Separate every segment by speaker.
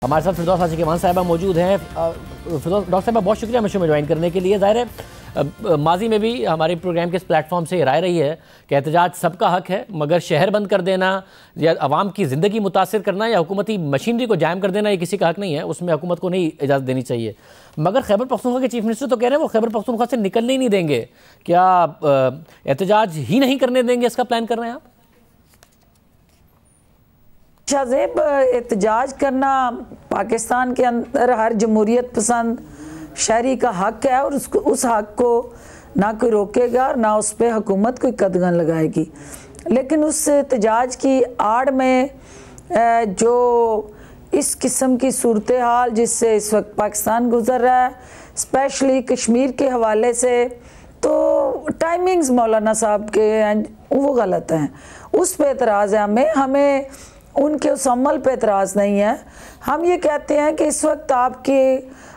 Speaker 1: हमारे साथ फिरदौस आशिक साहिबा मौजूद हैं। फिरदौस डॉक्टर साहबा, बहुत शुक्रिया हमें ज्वाइन करने के लिए। ज़ाहिर है माजी में भी हमारे प्रोग्राम के इस प्लेटफॉर्म से राय रही है कि एहतजाज सबका हक है, मगर शहर बंद कर देना या आवाम की ज़िंदगी मुतासिर करना या हुकूमती मशीनरी को जाम कर देना ये किसी का हक नहीं है, उसमें हुकूमत को नहीं इजाज़त देनी चाहिए। मगर खैबर पख्तूनख्वा के चीफ मिनिस्टर तो कह रहे हैं वो खैबर पख्तूनख्वा से निकलने ही नहीं देंगे। क्या एहतजाज ही नहीं करने देंगे, इसका प्लान कर रहे हैं आप?
Speaker 2: शाहजेब, एहतजाज करना पाकिस्तान के अंदर हर जमहूरियत पसंद शहरी का हक है और उस हक को ना कोई रोकेगा और ना उस पर हुकूमत कोई कदगन लगाएगी। लेकिन उस एहतजाज की आड़ में जो इस किस्म की सूरत हाल जिससे इस वक्त पाकिस्तान गुजर रहा है, स्पेशली कश्मीर के हवाले से, तो टाइमिंग्स मौलाना साहब के वो गलत हैं। उस पर एतराज़ है हमें उनके उस अमल पे एतराज़ नहीं है। हम ये कहते हैं कि इस वक्त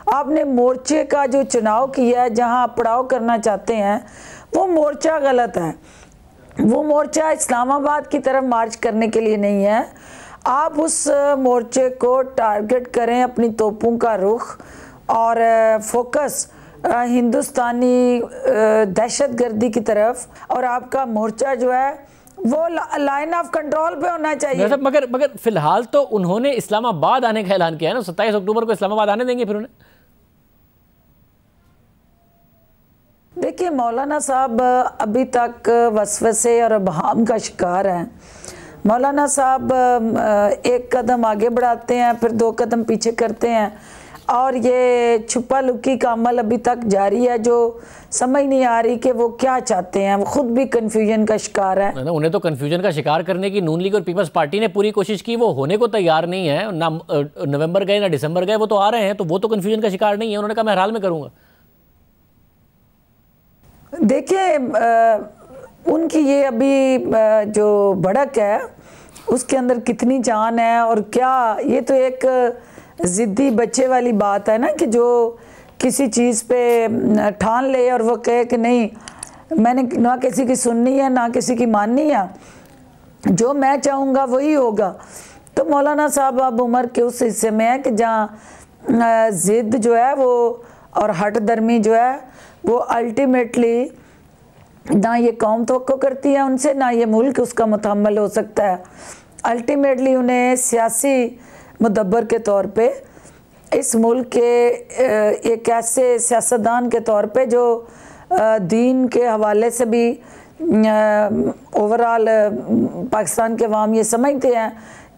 Speaker 2: आपने मोर्चे का जो चुनाव किया है, जहां आप पड़ाव करना चाहते हैं, वो मोर्चा गलत है। वो मोर्चा इस्लामाबाद की तरफ मार्च करने के लिए नहीं है। आप उस मोर्चे को टारगेट करें अपनी तोपों का रुख और फोकस हिंदुस्तानी दहशतगर्दी की तरफ, और आपका मोर्चा जो है वो लाइन ऑफ कंट्रोल पे होना चाहिए।
Speaker 1: मगर फिलहाल तो उन्होंने इस्लामाबाद आने का ऐलान किया है ना, 27 अक्टूबर को इस्लामाबाद आने देंगे फिर उन्हें?
Speaker 2: देखिए, मौलाना साहब अभी तक वसवसे और अबहाम का शिकार हैं। मौलाना साहब एक कदम आगे बढ़ाते हैं, फिर 2 कदम पीछे करते हैं, और ये छुपा लुकी का अमल अभी तक जारी है, जो समझ नहीं आ रही कि वो क्या चाहते हैं। वो खुद भी कन्फ्यूजन का शिकार है।
Speaker 1: उन्हें तो कन्फ्यूजन का शिकार करने की नून लीग और पीपल्स पार्टी ने पूरी कोशिश की, वो होने को तैयार नहीं है। ना नवंबर गए ना दिसंबर गए, वो तो आ रहे हैं, तो वो तो कन्फ्यूजन का शिकार नहीं है। उन्होंने कहा मैं हर हाल में करूँगा।
Speaker 2: देखिए, उनकी ये अभी जो भड़क है उसके अंदर कितनी जान है, और क्या ये तो एक ज़िद्दी बच्चे वाली बात है ना, कि जो किसी चीज़ पे ठान ले और वो कहे कि नहीं, मैंने ना किसी की सुननी है ना किसी की माननी है, जो मैं चाहूँगा वही होगा। तो मौलाना साहब अब उम्र के उस हिस्से में है कि जहाँ ज़िद जो है वो और हट दर्मी जो है वो अल्टीमेटली ना ये कौम तवक्को करती है उनसे, ना ये मुल्क उसका मुतहम्मल हो सकता है। अल्टीमेटली उन्हें सियासी मुदब्बर के तौर पे इस मुल्क के एक ऐसे सियासतदान के तौर पे जो दीन के हवाले से भी ओवरऑल पाकिस्तान के अवाम ये समझते हैं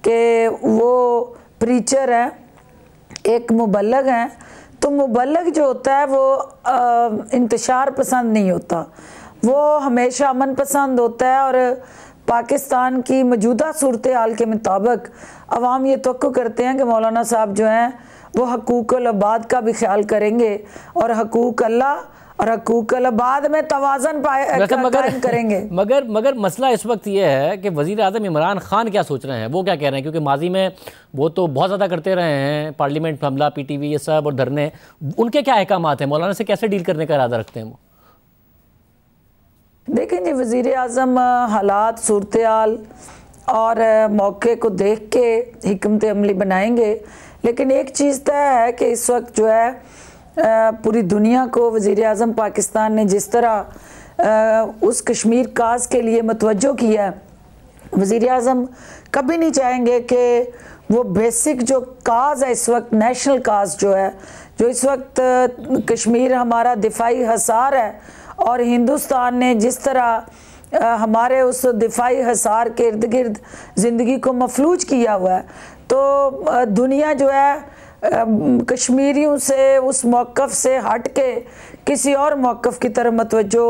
Speaker 2: कि वो प्रीचर हैं, एक मुबल्लग हैं। तो मुबल्लग जो होता है वो इंतशार पसंद नहीं होता, वो हमेशा अमन पसंद होता है। और पाकिस्तान की मौजूदा सूरत हाल के मुताबिक अवाम ये तवक्को करते हैं कि मौलाना साहब जो हैं वो हकूक़ुल अबाद का भी ख्याल करेंगे और हकूक़ अल्लाह और हकूक़ुल अबाद में तवाज़न कायम करेंगे।
Speaker 1: मगर मसला इस वक्त ये है कि वज़ीर आज़म इमरान खान क्या सोच रहे हैं, वो क्या कह रहे हैं? क्योंकि माजी में वो तो बहुत ज़्यादा करते रहे हैं, पार्लियामेंट हमला, PTV ये सब और धरने, उनके क्या अहकामात हैं? मौलाना से कैसे डील करने का इरादा रखते हैं वो?
Speaker 2: देखें जी, वज़ीर आज़म हालात, सूरत हाल और मौके को देख के हिकमत अमली बनाएंगे। लेकिन एक चीज़ तय है कि इस वक्त जो है पूरी दुनिया को वज़ीर आज़म पाकिस्तान ने जिस तरह उस कश्मीर काज के लिए मतवज्जो किया है, वज़ीर आज़म कभी नहीं चाहेंगे कि वो बेसिक जो काज है इस वक्त, नेशनल काज जो है, जो इस वक्त कश्मीर हमारा दिफाई हसार है, और हिंदुस्तान ने जिस तरह हमारे उस दिफाई हसार के इर्द गिर्द ज़िंदगी को मफलूज किया हुआ है, तो दुनिया जो है कश्मीरियों से उस मौक़िफ़ से हट के किसी और मौक़िफ़ की तरफ मतवज्जो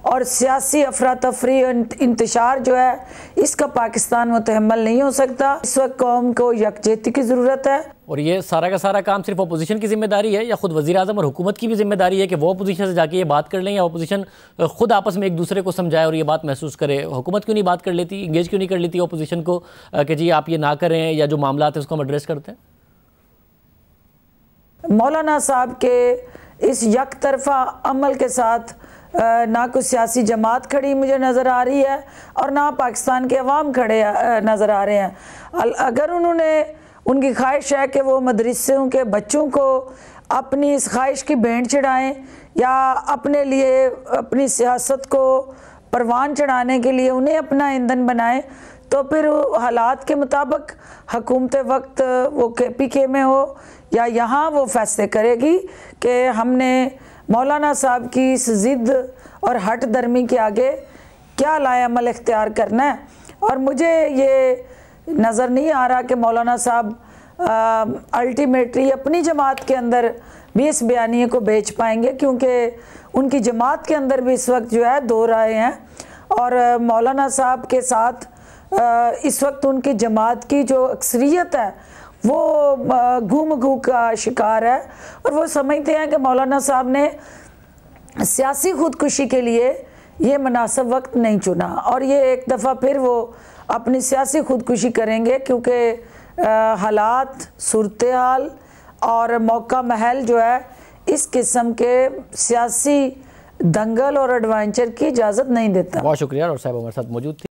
Speaker 2: और सियासी अफरा तफरी इंतशार जो है, इसका पाकिस्तान मुतहम्मल नहीं हो सकता। इस वक्त कौम को यकजहती की ज़रूरत है।
Speaker 1: और ये सारा का सारा काम सिर्फ अपोजिशन की जिम्मेदारी है या खुद वज़ीर आज़म और हुकूमत की भी जिम्मेदारी है कि वो अपोजिशन से जाके ये बात कर लें, या अपोजिशन खुद आपस में एक दूसरे को समझाए और ये बात महसूस करे? हुकूमत क्यों नहीं बात कर लेती, इंगेज क्यों नहीं कर लेती अपोजिशन को कि जी आप ये ना करें, या जो मामला है उसको हम एड्रेस करते हैं?
Speaker 2: मौलाना साहब के इस यक तरफा अमल के साथ ना कोई सियासी जमात खड़ी मुझे नज़र आ रही है और ना पाकिस्तान के अवाम खड़े नज़र आ रहे हैं। अगर उन्होंने उनकी ख्वाहिश है कि वो मदरसों के बच्चों को अपनी इस ख्वाहिश की भेंट चढ़ाएं या अपने लिए अपनी सियासत को परवान चढ़ाने के लिए उन्हें अपना ईंधन बनाएं, तो फिर हालात के मुताबिक हुकूमत वक्त वो KPK में हो या यहाँ वो फैसले करेगी कि हमने मौलाना साहब की इस ज़िद और हट दर्मी के आगे क्या लाएअमल इख्तियार करना है। और मुझे ये नज़र नहीं आ रहा कि मौलाना साहब अल्टीमेटली अपनी जमात के अंदर भी इस बयानिए को बेच पाएंगे, क्योंकि उनकी जमात के अंदर भी इस वक्त जो है दो राय हैं और मौलाना साहब के साथ इस वक्त उनकी जमात की जो अक्सरियत है वो घूम घू का शिकार है और वो समझते हैं कि मौलाना साहब ने सियासी खुदकुशी के लिए ये मुनासिब वक्त नहीं चुना और ये एक दफ़ा फिर वो अपनी सियासी खुदकुशी करेंगे, क्योंकि हालात, सूरत हाल और मौका महल जो है इस किस्म के सियासी दंगल और एडवेंचर की इजाज़त नहीं देता।
Speaker 1: बहुत शुक्रिया। और साहब हमारे साथ मौजूद थे।